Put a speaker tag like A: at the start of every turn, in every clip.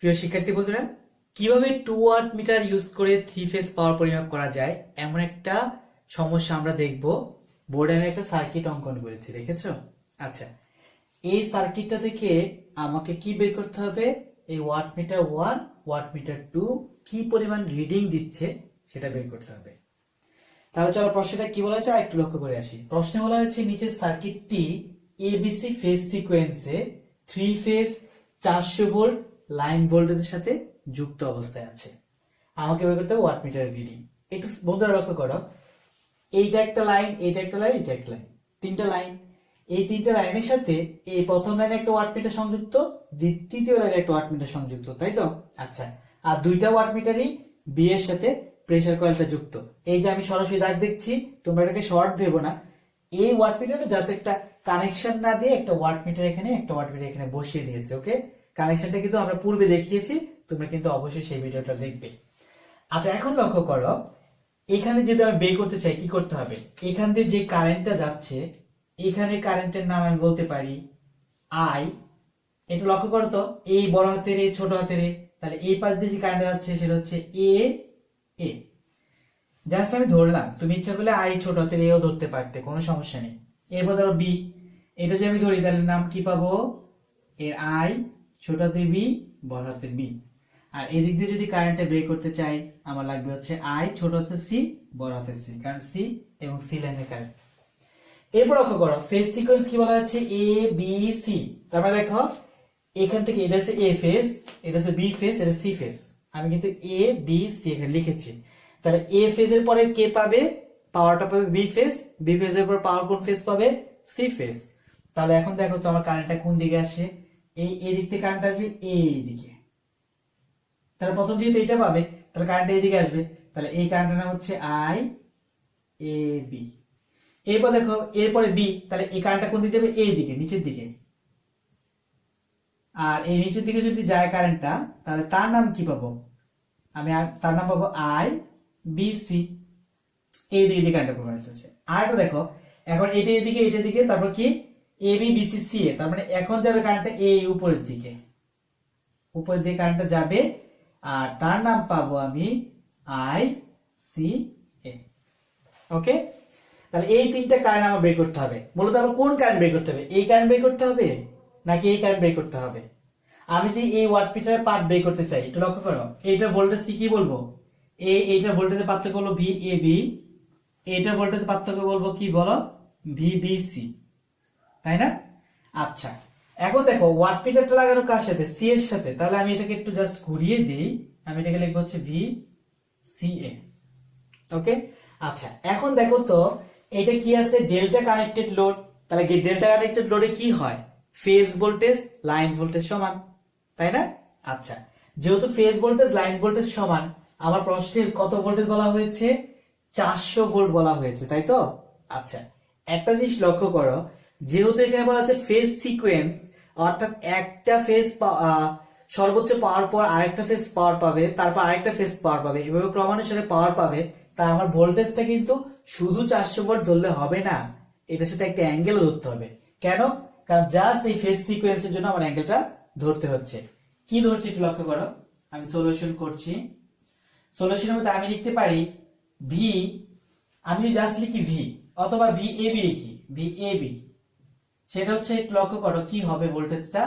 A: প্রিয় শিক্ষার্থী বন্ধুরা, কিভাবে 2 ওয়াট মিটার ইউজ করে 3 ফেজ পাওয়ার পরিমাপ করা যায় এমন একটা সমস্যা আমরা দেখব। বোর্ডে আমি একটা সার্কিট অঙ্কন করেছি, দেখেছো? আচ্ছা, এই সার্কিটটা থেকে আমাকে কি বের করতে হবে? এই ওয়াট মিটার 1 ওয়াট মিটার 2 কি পরিমাণ রিডিং দিচ্ছে সেটা বের করতে হবে। তাহলে চলো প্রশ্নটা কি বলা হয়েছে আর একটু লক্ষ্য করে আসি। প্রশ্নে বলা হয়েছে নিচের সার্কিটটি এবিসি ফেজ সিকোয়েন্সে 3 ফেজ 400 ভোল্ট লাইন ভোল্টেজের সাথে যুক্ত অবস্থায় আছে। আমাকে বের করতে হবে ওয়াট মিটার রিডিং। একটু বন্ধুরা লক্ষ্য করো, এইটা একটা লাইন, এইটা একটা লাইন, এটা একটা লাইন, তিনটা লাইন। এই তিনটা লাইনের সাথে এই প্রথম লাইনে একটা ওয়াট মিটার সংযুক্ত, দ্বিতীয় লাইনে একটা ওয়াট মিটার সংযুক্ত, তাই তো? আচ্ছা, আর দুইটা ওয়াট মিটারই বি এর সাথে প্রেসার কয়েলটা যুক্ত। এই যে আমি সরাসরি দাগ দেখছি, তোমরা এটাকে শর্ট ভেবো না। এই ওয়াট মিটারে জাস্ট একটা কানেকশন না দিয়ে একটা ওয়াট মিটার এখানে, একটা ওয়াট মিটার এখানে বসিয়ে দিয়েছে। ওকে, কানেকশনটা কিন্তু আমরা পূর্বে দেখিয়েছি, তোমরা কিন্তু অবশ্যই সেই ভিডিওটা দেখবে। আচ্ছা, এখন লক্ষ্য করো, এখানে যদি আমি বের করতে চাই কি করতে হবে? এখান দিয়ে যে কারেন্টটা যাচ্ছে, এখানে কারেন্টের নাম আমি বলতে পারি আই। একটু লক্ষ্য করো তো, এই বড় হাতের এ, ছোট হাতের এ, তাহলে এই পাশ দিয়ে যে কারেন্ট যাচ্ছে সেটা হচ্ছে এ এ। জাস্ট আমি ধরলাম, তুমি ইচ্ছা করলে আই ছোট হাতের এও ধরতে পারতে, কোনো সমস্যা নেই। এরপর ধরো বি, এটা যদি আমি ধরি তাহলে নাম কি পাবো? এর আই ছোট হাতের বি, বড় হাতের বি। আর এদিক দিয়ে যদি কারেন্টটা বের করতে চাই, আমার লাগবে হচ্ছে আই ছোট হাতের সি, বড় হাতের সি, কারণ সি এবং সি লাইনের কারেন্ট। এরপর লক্ষ্য করো, ফেজ সিকোয়েন্স কি বলা হচ্ছে? A B C. তারপরে দেখো, এখান থেকে এটা হচ্ছে এ ফেজ, এটা হচ্ছে বি ফেজ, এটা সি ফেজ। আমি কিন্তু এ বি সি এখানে লিখেছি। তাহলে এ ফেজের পরে কে পাবে? পাওয়ারটা পাবে বি ফেজ, বি ফেজের পর পাওয়ার কোন ফেজ পাবে? C phase. তাহলে এখন দেখো তো আমার কারেন্টটা কোন দিকে আসে? এই এদিক থেকে কারেন্ট আসবে এই দিকে। তাহলে প্রথম যেহেতু এটা পাবে, তাহলে কারেন্ট এইদিকে আসবে। তাহলে এই কারেন্টের নাম হচ্ছে আই এ বি। এরপর দেখো, এরপরে বি, তাহলে এই কারেন্টটা কোন দিকে যাবে? এই দিকে, নিচের দিকে। আর এই নিচের দিকে যদি যায় কারেন্টটা, তাহলে তার নাম কি পাবো? আমি তার নাম পাবো আই বি সি। এই দিকে যে কারেন্টটা প্রবাহিত হচ্ছে। আর এটা দেখো, এখন এটা এদিকে, এটা দিকে, তারপর কি A B B C C এ। তার মানে এখন যাবে কারেন্টটা এই উপরের দিকে, উপরের দিকে কারেন্টটা যাবে। আর তার নাম পাবো আমি আই সি এ। ওকে, তাহলে এই তিনটা কারেন্ট আমার বের করতে হবে। মূলত আমার কোন কারেন্ট বের করতে হবে? এই কারেন্ট বের করতে হবে নাকি এই কারেন্ট বের করতে হবে? আমি যে এই ওয়াট মিটারের পার্ট বের করতে চাই, একটু লক্ষ্য করো, এইটার ভোল্টেজ কি বলবো? এইটার ভোল্টেজের পার্থক্য হলো ভি এ বি, এইটার ভোল্টেজের পার্থক্য বলবো কি বলো? ভি বি সি, তাই না? আচ্ছা, এখন দেখো ওয়াট মিটারটা লাগানো কার সাথে? সি এর সাথে। তাহলে আমি এটাকে একটু জাস্ট ঘুরিয়ে দিই, আমি এটাকে লিখবো হচ্ছে ভি সি এ। ওকে, আচ্ছা, এখন দেখো তো এটা কি আছে? Delta connected load. তাহলে ডেল্টা কানেক্টেড লোডে কি হয়? ফেজ ভোল্টেজ লাইন ভোল্টেজ সমান, তাই না? আচ্ছা, যেহেতু ফেজ ভোল্টেজ লাইন ভোল্টেজ সমান, আমার প্রশ্নের কত ভোল্টেজ বলা হয়েছে? 400 ভোল্ট বলা হয়েছে, তাই তো? আচ্ছা, একটা জিনিস লক্ষ্য করো, যেহেতু এখানে বলা আছে ফেজ সিকোয়েন্স, অর্থাৎ একটা ফেজ সর্বোচ্চ পাওয়ার পর আরেকটা ফেজ পাওয়ার পাবে, তারপর আরেকটা ফেজ পাওয়ার পাবে, এভাবে ক্রমানুসারে পাওয়ার পাবে। তাই আমার ভোল্টেজটা কিন্তু শুধু 400 ভোল্ট ধরলে হবে না, এটার সাথে একটা অ্যাঙ্গেলও ধরতে হবে। কেন? কারণ জাস্ট এই ফেজ সিকোয়েন্সের জন্য আমার অ্যাঙ্গেলটা ধরতে হচ্ছে। কি ধরছি একটু লক্ষ্য করো, আমি সলিউশন করছি। সলিউশনের মধ্যে আমি লিখতে পারি ভি, আমি জাস্ট লিখি ভি, অথবা ভি এ বি লিখি, ভি এ বি। সেটা হচ্ছে একটু লক্ষ্য করো কি হবে ভোল্টেজটা?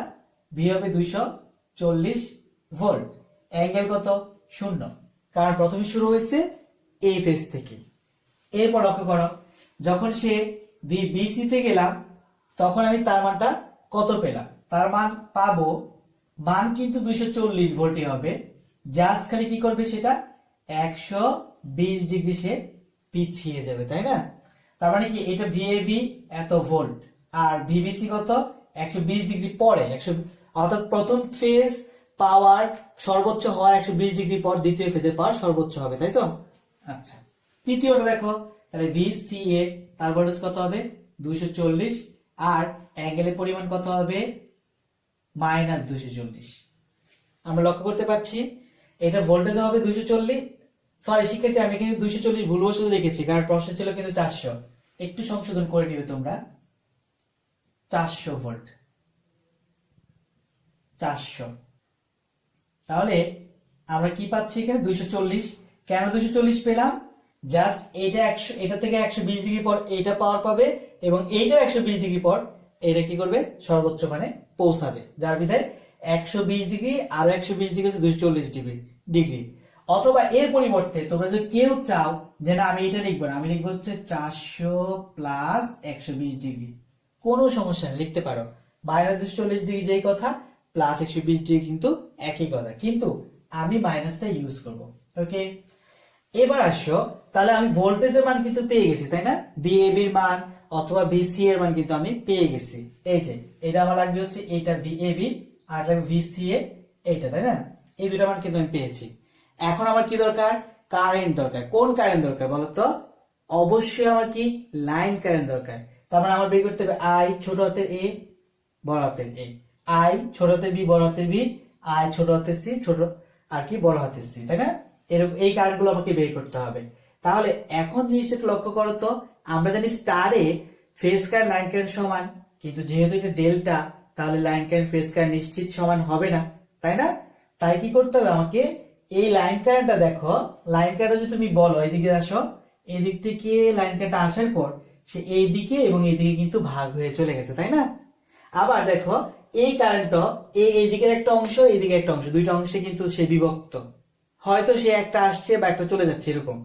A: ভি হবে 240 ভোল্ট। অ্যাঙ্গেল কত? 0, কারণ প্রথমে শুরু হয়েছে এই ফেজ থেকে। এরপর লক্ষ্য করো, যখন সে বিসি তে গেলাম, তখন আমি তার মানটা কত পেলাম? তার মান পাবো, মান কিন্তু 240 ভোল্টই হবে। জাস্ট খালি কি করবে সেটা? 120 ডিগ্রি সে পিছিয়ে যাবে, তাই না? তার মানে কি এটা ভিএবি এত ভোল্ট, আর ভিবিসি কত? 120 ডিগ্রি পরে, অর্থাৎ প্রথম ফেজ পাওয়ার সর্বোচ্চ হওয়ার 120 ডিগ্রি পর দ্বিতীয় ফেজের পাওয়ার সর্বোচ্চ হবে, তাই তো? আচ্ছা, তৃতীয়টা দেখো, তাহলে ভিসিএ তার ভোল্টেজ কত হবে? 240, আর অ্যাঙ্গেলের পরিমাণ কত হবে? -240। আমরা লক্ষ্য করতে পারছি এটা ভোল্টেজ হবে 240। সরি শিক্ষার্থী, আমি কিন্তু 240 ভুলবশত লিখেছি, কারণ প্রশ্ন ছিল কিন্তু 400। একটু সংশোধন করে নিবে তোমরা। 400 ভোল্ট, 400। তাহলে আমরা কি পাচ্ছি এখানে 240। কেন 240 পেলাম? জাস্ট এটা 100, এটা থেকে 120 ডিগ্রি পর এটা পাওয়ার পাবে এবং এইটার 120 ডিগ্রি পর এটা কি করবে, সর্বোচ্চ মানে পৌঁছাবে, যার বিধায় 120 ডিগ্রি আর 120 ডিগ্রি হচ্ছে 240 ডিগ্রি। অথবা এর পরিবর্তে তোমরা যদি কেউ চাও যে না আমি এটা লিখবো না, আমি লিখবো হচ্ছে 400 প্লাস 120 ডিগ্রি, কোনো সমস্যা নেই, লিখতে পারো। মাইনাস 240 ডিগ্রি যেই কথা, প্লাস 120 ডিগ্রি কিন্তু একই কথা, কিন্তু আমি মাইনাসটা ইউজ করব। ওকে, এবার আসো, তাহলে আমি ভোল্টেজের মান কিন্তু পেয়ে গেছি, তাই না? ভিএবি এর মান অথবা ভিসি এর মান কিন্তু আমি পেয়ে গেছি। এই যে এটা আমার লাগবে হচ্ছে এটা ভিএবি আর ভিসিএ, এইটা, তাই না? এই দুটো মান কিন্তু আমি পেয়েছি। এখন আমার কি দরকার? কারেন্ট দরকার। কোন কারেন্ট দরকার বলতো? অবশ্যই আমার কি লাইন কারেন্ট দরকার। তার মানে আমার বের করতে হবে আই ছোট হাতের এ বড় হাতের এ, আই ছোট হাতের বি বড় হাতের বি, আই ছোট হাতের সি ছোট আর কি বড় হাতের সি, তাই না? এরকম এই কারেন্টগুলো আমাকে বের করতে হবে। তাহলে এখন জিনিসটা একটু লক্ষ্য করো তো, আমরা জানি স্টারে ফেজ কারেন্ট লাইন কারেন্ট সমান, কিন্তু যেহেতু এটা ডেল্টা, তাহলে লাইন কারেন্ট ফেজ কারেন্ট নিশ্চিত সমান হবে না, তাই না? তাই কি করতে হবে আমাকে, এই লাইন কারেন্টটা দেখো, লাইন কারেন্টটা যদি তুমি বলো এইদিকে আসো, এই দিক থেকে লাইন কারেন্টটা আসার পর সে এই দিকে এবং এইদিকে কিন্তু ভাগ হয়ে চলে গেছে, তাই না? আবার দেখো এই কারেন্টটা এই দিকের একটা অংশ, এই দিকের একটা অংশ, দুইটা অংশে কিন্তু সে বিভক্ত, হয়তো সে একটা আসছে বা একটা চলে যাচ্ছে এরকম।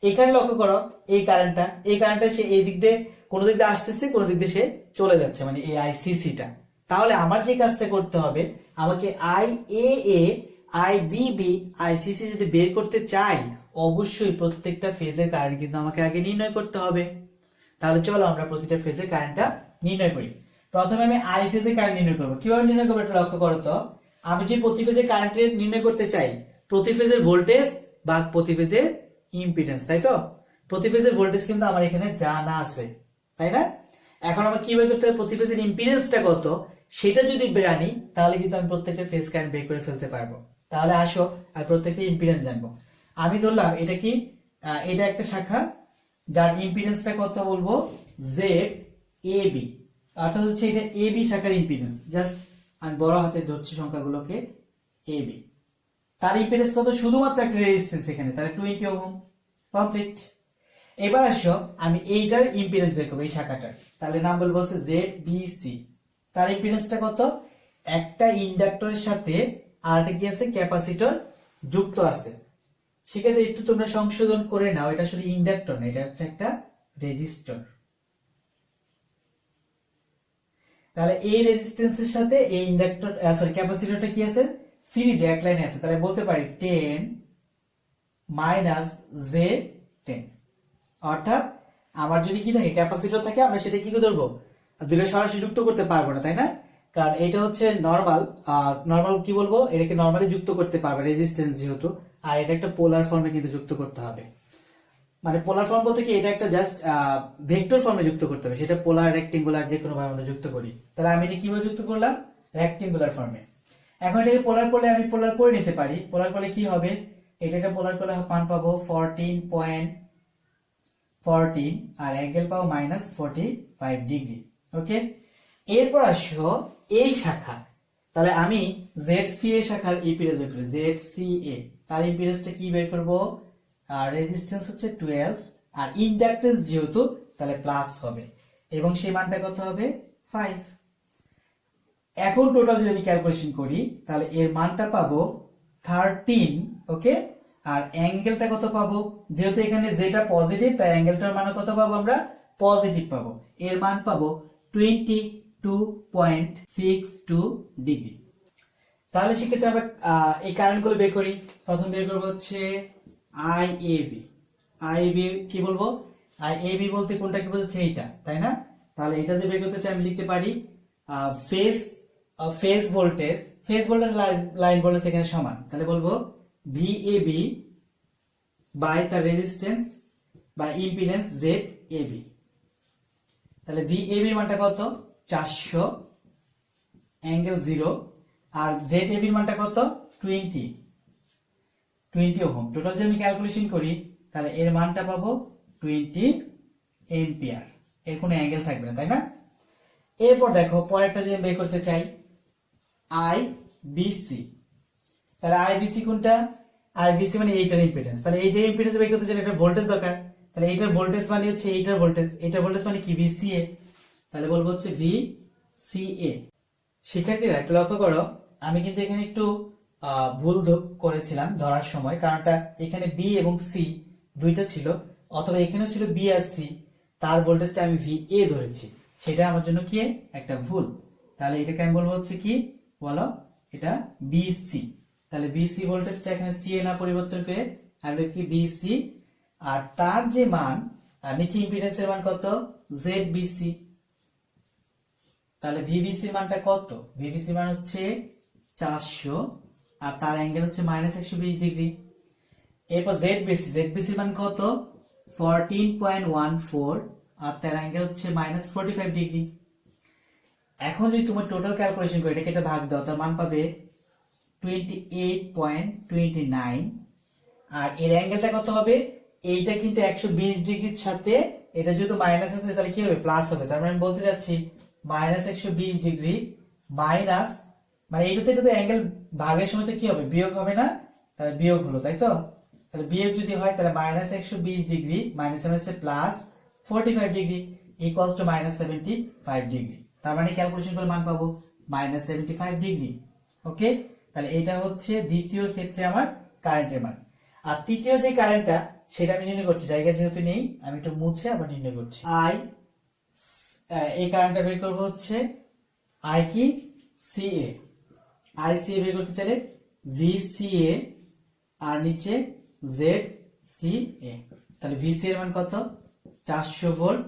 A: এখানে লক্ষ্য করো এই কারেন্টটা সে এই দিক দিয়ে কোনো দিক দিয়ে আসতেছে, কোনো দিক দিয়ে সে চলে যাচ্ছে, মানে এই আইসিসিটা। তাহলে আমার যে কাজটা করতে হবে, আমাকে I A A I B B ICC যদি বের করতে চাই, অবশ্যই প্রত্যেকটা ফেজের কারেন্ট কিন্তু আমাকে আগে নির্ণয় করতে হবে। তাহলে চলো আমরা প্রতিটা ফেজের কারেন্টটা নির্ণয় করি। প্রথমে আমি আই ফেজের কারেন্ট নির্ণয় করবো। কিভাবে নির্ণয় করবো এটা লক্ষ্য করো তো, আমি যদি প্রতি ফেজের কারেন্টের নির্ণয় করতে চাই, প্রতি ফেজের ভোল্টেজ বা প্রতি ফেজের ইম্পিডেন্স, তাই তো? প্রতি ফেজের ভোল্টেজ কিন্তু আমার এখানে জানা আছে, তাই না? এখন আমার কি বের করতে হবে, প্রতি ফেজের ইম্পিডেন্সটা কত সেটা যদি জানি, তাহলে কিন্তু আমি প্রত্যেকটা ফেজ কারেন্ট বের করে ফেলতে পারবো। তাহলে আসো আমি প্রত্যেকটা ইম্পিডেন্স জানবো। আমি ধরলাম এটা কি, এটা একটা শাখা যার ইম্পিডেন্সটা কত বলবো, জেড এ বি, অর্থাৎ হচ্ছে এটা এ বি শাখার ইম্পিডেন্স। জাস্ট আমি বড় হাতে ধরছি সংখ্যাগুলোকে, এ বি। তার ইম্পিডেন্স কত? শুধুমাত্র একটা রেজিস্ট্যান্স এখানে, তাহলে 20 ওহম। কমপ্লিট। এবার আসো আমি এইটার ইম্পিডেন্স বের করবো, এই শাখাটার। তাহলে নাম বলবো হচ্ছে জেড বি সি। তার ইম্পিডেন্সটা কত? একটা ইন্ডাক্টরের সাথে আর একটা কি আছে, ক্যাপাসিটর যুক্ত আছে। সেক্ষেত্রে একটু তোমরা সংশোধন করে নাও, এটা আসলে ইন্ডাক্টর না, এটা হচ্ছে একটা রেজিস্টর। তাহলে এই রেজিস্ট্যান্সের সাথে এই ইন্ডাক্টর ক্যাপাসিটরটা কি আছে, সিরিজে এক লাইনে আছে। তাহলে বলতে পারি 10 মাইনাস জে 10। অর্থাৎ আমার যদি কি থাকে, ক্যাপাসিটর থাকে, আমরা সেটা কি করে ধরবো, দুটো সরাসরি যুক্ত করতে পারবো না, তাই না? কারণ এটা হচ্ছে নর্মাল কি বলবো, এটাকে নর্মালি যুক্ত করতে পারবে রেজিস্ট্যান্স যেহেতু, আর এটা একটা পোলার ফর্মে কিন্তু যুক্ত করতে হবে। মানে পোলার ফর্ম বলতে কি, এটা একটা জাস্ট ভেক্টর ফর্মে যুক্ত করতে হবে, সেটা পোলার রেক্টেঙ্গুলার যে কোনো ভাবে আমরা যুক্ত করি। তাহলে আমি এটা কিভাবে যুক্ত করলাম, রেক্টেঙ্গুলার ফর্মে। এখন এটাকে পোলার করলে আমি পোলার করে নিতে পারি। পোলার করলে কি হবে, এটা পোলার করলে মান পাবো 14.14 আর অ্যাঙ্গেল পাবো -45 ডিগ্রি। ওকে, এরপর আসো এই শাখা। তাহলে আমি ZCA শাখার ইম্পিডেন্স বের করি, ZCA। তার ইম্পিডেন্সটা কি বের করব, আর রেজিস্ট্যান্স হচ্ছে 12 আর ইন্ডাক্টেন্স যেহেতু তাহলে প্লাস হবে এবং সেই মানটা কত হবে, 5। এখন টোটাল যদি আমি ক্যালকুলেশন করি, তাহলে এর মানটা পাবো 13। ওকে, আর অ্যাঙ্গেলটা কত পাবো, যেহেতু এখানে যেটা পজিটিভ তাই অ্যাঙ্গেলটার মান কত পাবো, আমরা পজিটিভ পাবো। এর মান পাবো 22.62 ডিগ্রি। তাহলে সেক্ষেত্রে আমরা এই কারেন্টগুলো বের করি। প্রথম বের করবো হচ্ছে আইএবি। আইএবি কি বলবো, আইএবি বলতে কোনটা কি বলছে, এইটা, তাই না? তাহলে এটা যে বের করতে চাই আমি লিখতে পারি ফেজ ভোল্টেজ লাইন ভোল্টেজ এখানে সমান। তাহলে বলবো ভিএবি বাই তার রেজিস্ট্যান্স বা ইম্পিডেন্স জেড এবি। তাহলে ভিএবি এর মানটা কত, 400 অ্যাঙ্গেল 0 আর জেড এবি এর মানটা কত, 20 ওহম। টোটাল যদি আমি ক্যালকুলেশন করি, তাহলে এর মানটা পাবো 20 এম্পিয়ার। এর কোনো অ্যাঙ্গেল থাকবে না, তাই না? এরপর দেখো পরেরটা যদি বের করতে চাই, আই বিসি। তাহলে আইবিসি কোনটা? আইবিসি মানে এইটার ইম্পিডেন্স। তাহলে এইটার ইম্পিডেন্স বের করতে চাইলে এটা ভোল্টেজ দরকার। তাহলে এইটার ভোল্টেজ মানে হচ্ছে এইটার ভোল্টেজ, এইটার ভোল্টেজ মানে কি? ভিসিএ। তাহলে বলবো হচ্ছে ভিসিএ। শিক্ষার্থীরা একটু লক্ষ্য করো, আমি কিন্তু এখানে একটু ভুল করেছিলাম ধরার সময়, কারণটা এখানে বি এবং সি দুইটা ছিল, অথবা এখানে ছিল বি আর সি, তার ভোল্টেজটা আমি ভিএ ধরেছি, সেটা আমার জন্য কি একটা ভুল। তাহলে এটাকে আমি বলবো হচ্ছে কি বলো, এটা বিসি। তাহলে বিসি ভোল্টেজটা এখানে সি এ না পরিবর্তন করে আমি কি বিসি, আর তার যে মান আর নিচে ইম্পিডেন্সের মান কত? Z BC. তাহলে ভিবিসি মানটা কত? ভিবিসি মান হচ্ছে 400, আর তার অ্যাঙ্গেল হচ্ছে -120 ডিগ্রি। এরপর জেডবিসি, জেডবিসি মান কত? 14.14, আর তার অ্যাঙ্গেল হচ্ছে -45 ডিগ্রি। এখন যদি তুমি টোটাল ক্যালকুলেশন করে এটাকে এটা ভাগ দাও, তার মান পাবে 28.29, আর এর অ্যাঙ্গেলটা কত হবে? এইটা কিন্তু 120 ডিগ্রির সাথে এটা যেহেতু মাইনাস আছে তাহলে কি হবে? প্লাস হবে। তার মানে আমি বলতে যাচ্ছি -120 ডিগ্রি মাইনাস, মানে এটাতে অ্যাঙ্গেল ভাগের সময় তো কি হবে? বিয়োগ হবে না? তাহলে বিয়োগ হলো, তাই তো? তাহলে বিয়োগ যদি হয় তাহলে -120 ডিগ্রি মাইনাস হচ্ছে plus 45 degree equals to -75 degree. তার মানে ক্যালকুলেশন করে মান পাবো -75 ডিগ্রি। ওকে, তাহলে এটা হচ্ছে দ্বিতীয় ক্ষেত্রে আমার কারেন্টের মান। আর তৃতীয় যে কারেন্টটা সেটা আমি নির্ণয় করছি, জায়গা যেহেতু নেই আমি একটু মুছে আবার নির্ণয় করছি। এই কারেন্টটা বের করবো হচ্ছে আই কি? সিএ। আই সিএ বের করতে চাইলে ভিসিএ আর নিচে জেড সিএ। তাহলে ভিসি এর মান কত? 400 ভোল্ট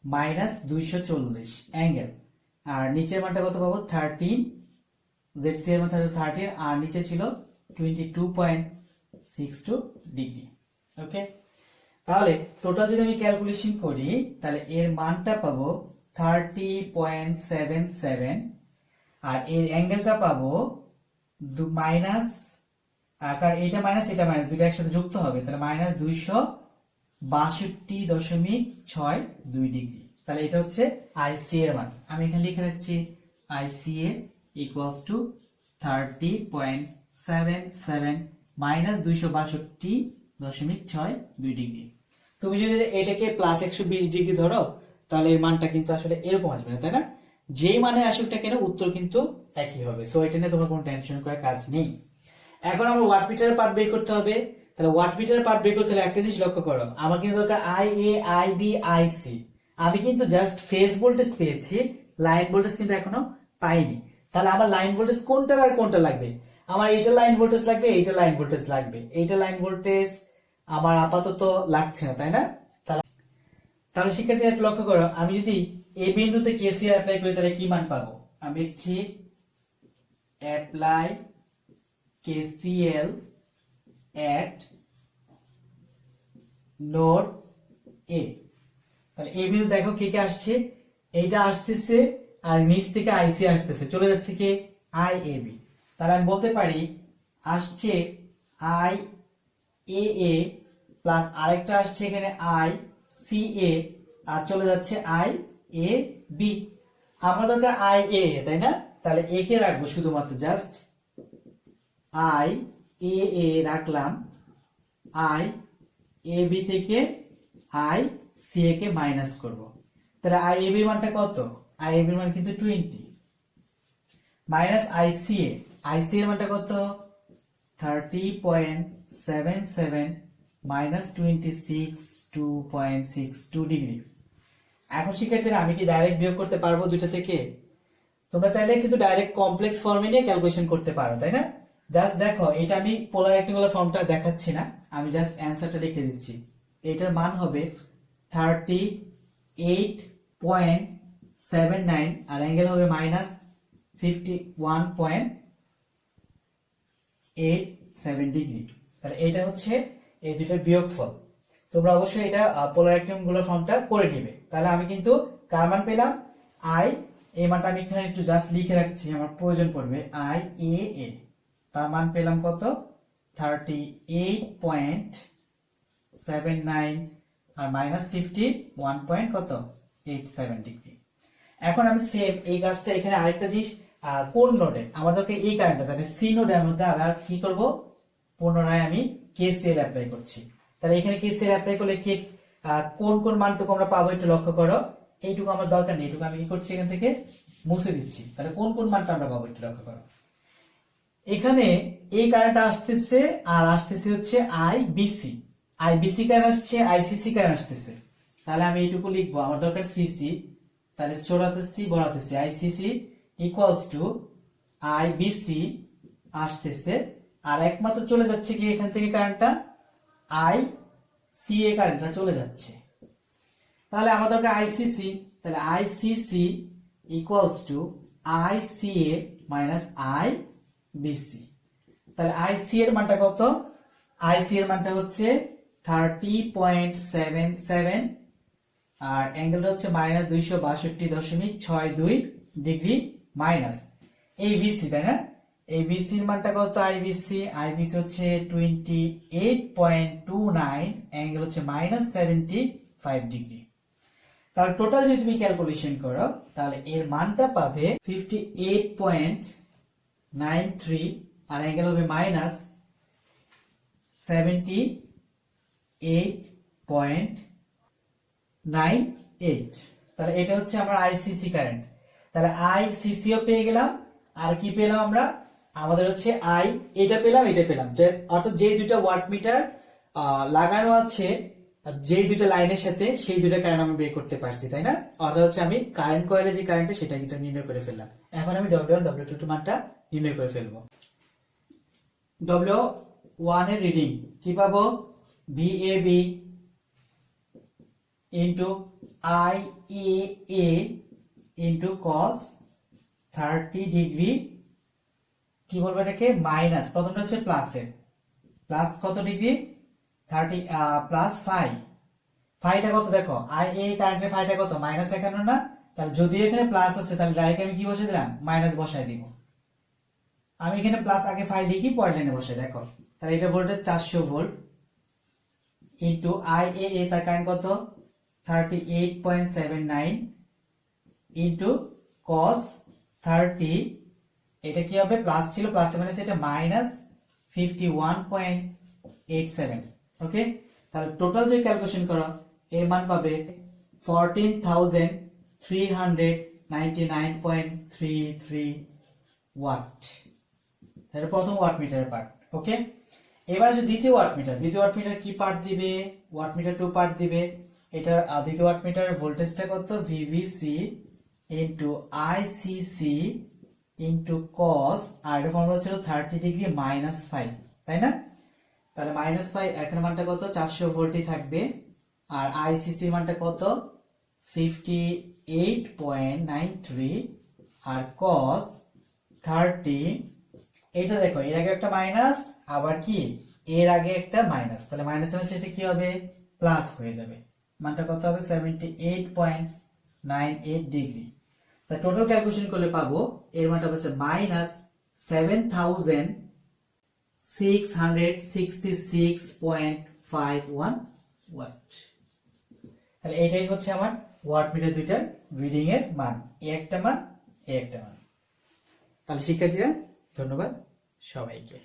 A: মাইনাস 240 অ্যাঙ্গেল, আর নিচের মানটা কত পাবো? 13, জেড সি এর মান 13, আর নিচে ছিল 22.62 ডিগ্রি। ওকে, তাহলে টোটাল যদি আমি ক্যালকুলেশন করি তাহলে এর মানটা পাবো 30.77, আর এর অ্যাঙ্গেলটা পাবো মাইনাস, কারণ এটা মাইনাস এটা মাইনাস দুইটা একসাথে যুক্ত হবে, তাহলে -262.62 ডিগ্রি। তাহলে এটা হচ্ছে আইসি এর মান। আমি এখানে লিখে রাখছি আইসিএ ইকুয়ালস টু 30.77 -262.62 ডিগ্রি। তুমি যদি এটাকে +120 ডিগ্রি ধরো তাহলে এর মানটা কিন্তু আসলে এরকম আসবে না, তাই না? যেই মানে আসুক না কেন উত্তর কিন্তু একই হবে। সো এটা নিয়ে তোমার কোনো টেনশন করার কাজ নেই। এখন আমার ওয়াটমিটারের পার্ট বের করতে হবে। তাহলে ওয়াটমিটারের পার্ট বের করতে হলে একটা জিনিস লক্ষ্য করো, আমার কিন্তু দরকার I A, I B, I C. আমি কিন্তু জাস্ট ফেজ ভোল্টেজ পেয়েছি, লাইন ভোল্টেজ কিন্তু এখনো পাইনি। তাহলে আমার লাইন ভোল্টেজ কোনটা আর কোনটা লাগবে? আমার এইটা লাইন ভোল্টেজ লাগবে, এইটা লাইন ভোল্টেজ লাগবে। এইটা লাইন ভোল্টেজ আমার আপাতত লাগছে না, তাই না? তাহলে শিক্ষার্থীরা একটু লক্ষ্য করো, আমি যদি এই বিন্দুতে কেসিএল অ্যাপ্লাই করি তাহলে কি মান পাবো? আমি লিখছি অ্যাপ্লাই KCL at নোড এ। তাহলে এই বিন্দু দেখো কে কে আসছে, এইটা আসতেছে আর নিচ থেকে আইসি আসতেছে, চলে যাচ্ছে কে? I A B. তাহলে আমি বলতে পারি আসছে আই এ এ প্লাস আরেকটা আসছে এখানে আই সি এ, আর চলে যাচ্ছে আই এ বি। আমরা দরকার আই এ, তাই না? তাহলে এ কে রাখবো শুধুমাত্র জাস্ট আই এ এ রাখলাম, আই এ বি থেকে আই সি এ কে মাইনাস করব। তাহলে আই এ বির মানটা কত? আই এ বির মান কিন্তু 20 minus I C A, I C এর মানটা কত? 30.77 মাইনাস 262.62 ডিগ্রি। এখন শিক্ষার্থীরা আমি কি ডাইরেক্ট বিয়োগ করতে পারবো দুইটা থেকে? তোমরা চাইলে কিন্তু ডাইরেক্ট কমপ্লেক্স ফর্মে নিয়ে ক্যালকুলেশন করতে পারো, তাই না? জাস্ট দেখো, এটা আমি পোলার রেক্টাঙ্গুলার ফর্মটা দেখাচ্ছি না, আমি জাস্ট অ্যান্সারটা লিখে দিচ্ছি। এটার মান হবে 38.79, আর অ্যাঙ্গেল হবে -51.87 ডিগ্রি। তাহলে এটা হচ্ছে এই দুইটার বিয়োগফল। তোমরা অবশ্যই এটা পোলার রেক্টাঙ্গুলার ফর্মটা করে নিবে। তাহলে আমি কিন্তু কার মান পেলাম? আই, এই মানটা আমি এখানে একটু জাস্ট লিখে রাখছি, আমার প্রয়োজন পড়বে। আই এ এ তার মান পেলাম কত? 38.79 আর -51 কত? 87 ডিগ্রি। এখন আমি সেম এই কাজটা এখানে আরেকটা জিনিস কোন নোডে আমার দরকার এই কারেন্টটা, তাহলে সি নোডের মধ্যে আবার কি করব, পুনরায় আমি কেসিএল অ্যাপ্লাই করছি। তাহলে এখানে কেসিএল অ্যাপ্লাই করলে কি কোন কোন মানটুকু আমরা পাবো একটু লক্ষ্য করো। এইটুকু আমার দরকার নেই, এইটুকু আমি কি করছি এখান থেকে মুছে দিচ্ছি। তাহলে কোন কোন মানটা আমরা পাবো একটু লক্ষ্য করো। এখানে এই কারেন্ট আসতেছে আর আসতেছে হচ্ছে আইবিসি কারেন্ট আসছে, আইসিসি কারেন্ট আসতেছে। তাহলে আমি এইটুকু লিখবো, আমার দরকার সিসি, তাহলে ছোড়াতেছি বড়াতেছি, আইসিসি ইকুয়ালস টু আইবিসি আসতেছে, আর একমাত্র চলে যাচ্ছে কি এখান থেকে কারেন্টটা আইসিএ কারেন্টটা চলে যাচ্ছে। তাহলে আমার দরকার আইসিসি, তাহলে ICC equals to আইসিএ minus IBC. তাহলে আইসি এর মানটা কত, আইসি এর মানটা হচ্ছে 30.77 আর অ্যাঙ্গেলটা হচ্ছে -262.62 ডিগ্রি মাইনাস এই বিসি, তাই না? এই বিসি এর মানটা কত, আইবিসি হচ্ছে 28.29, অ্যাঙ্গেল হচ্ছে -75 ডিগ্রি। তাহলে টোটাল যদি তুমি ক্যালকুলেশন করো তাহলে এর মানটা পাবে 58.93 আর অ্যাঙ্গেল হবে -78.98। তাহলে এটা হচ্ছে আমার আইসিসি কারেন্ট। তাহলে আইসিসিও পেয়ে গেলাম, আর কি পেলাম আমরা, আমাদের হচ্ছে এটা পেলাম, এটা পেলাম, অর্থাৎ যে দুইটা ওয়াটমিটার লাগানো আছে যেই দুইটা লাইনের সাথে সেই দুইটা কারেন্ট আমি বের করতে পারছি, তাই না? অর্থাৎ হচ্ছে আমি কারেন্ট কয়েলে যে কারেন্টটা সেটা কিন্তু নির্ণয় করে ফেললাম। এখন আমি W1 W2 মানটা নির্ণয় করে ফেলবো। W1 এর রিডিং কি পাবো, VAB into IAA into cos 30 degree, কি বলবো এটাকে, মাইনাস, প্রথমটা হচ্ছে প্লাসের, প্লাস কত ডিগ্রি, 30 প্লাস 5টা কত দেখো, IA কারেন্টের 5টা কত, -51 না? তাহলে যদি এখানে প্লাস আছে তাহলে ডাইরেক্ট আমি কি বসিয়ে দিলাম, মাইনাস বসাই দিব। আমি এখানে প্লাস আগে 5 লিখি, পরের লাইনে বসাই, দেখো। তাহলে এটা ভোল্টেজ 400 ভোল্ট ইনটু IAA, তার কারেন্ট কত, 38.79 ইনটু cos 30, এটা কি হবে, প্লাস ছিল, প্লাস মানে এটা -51.87। ওকে, তাহলে টোটাল যদি ক্যালকুলেশন করো এর মান পাবে 14,399.33 ওয়াট। এটা প্রথম ওয়াট মিটারের পার্ট। ওকে, এবার আসে দ্বিতীয় ওয়াট মিটার। দ্বিতীয় ওয়াট মিটার কি পার্ট দিবে, ওয়াট মিটার 2 পার্ট দিবে। এটার দ্বিতীয় ওয়াট মিটারের ভোল্টেজটা কত, VVC into ICC into cos, আর এর ফর্মুলা ছিল 30 ডিগ্রি -5, তাই না? তাহলে -5, এখন মানটা কত, 400 ভোল্টই থাকবে, আর ICC এর মানটা কত, 58.93, আর cos 30, এটা দেখো এর আগে একটা মাইনাস, আবার কি এর আগে একটা মাইনাস, তাহলে মাইনাসের সাথে কি হবে, প্লাস হয়ে যাবে। মানটা কত হবে, 78.98 ডিগ্রি। তা টোটাল ক্যালকুলেশন করলে পাবো এর মানটা হচ্ছে -7,666.51 ওয়াট। তাহলে এটাই হচ্ছে আমার ওয়াট মিটার দুইটার রিডিং এর মান, এই একটা মান, এই একটা মান। তাহলে শিক্ষার্থীরা ধন্যবাদ সবাইকে।